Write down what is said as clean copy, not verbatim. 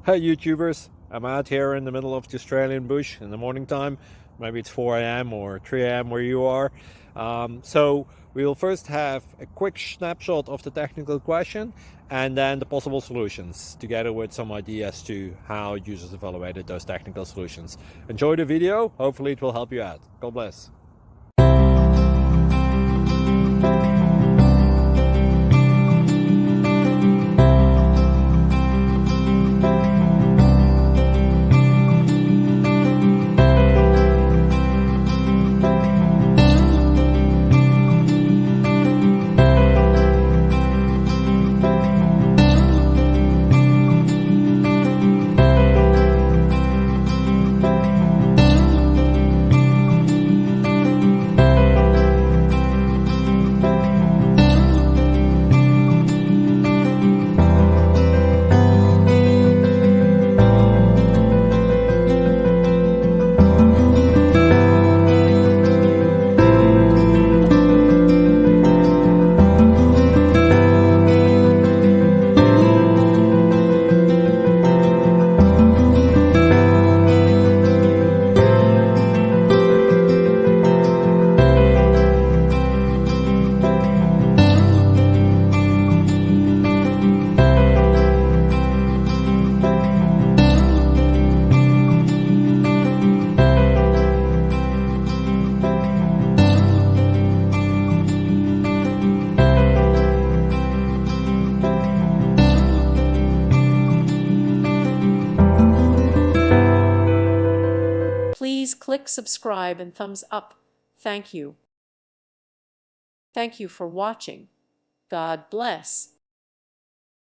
Hey YouTubers, I'm out here in the middle of the Australian bush in the morning time. Maybe it's 4 a.m. or 3 a.m. where you are. So we will first have a quick snapshot of the technical question and then the possible solutions, together with some ideas to how users evaluated those technical solutions. Enjoy the video, hopefully it will help you out. God bless. Please click subscribe and thumbs up. Thank you. Thank you for watching. God bless.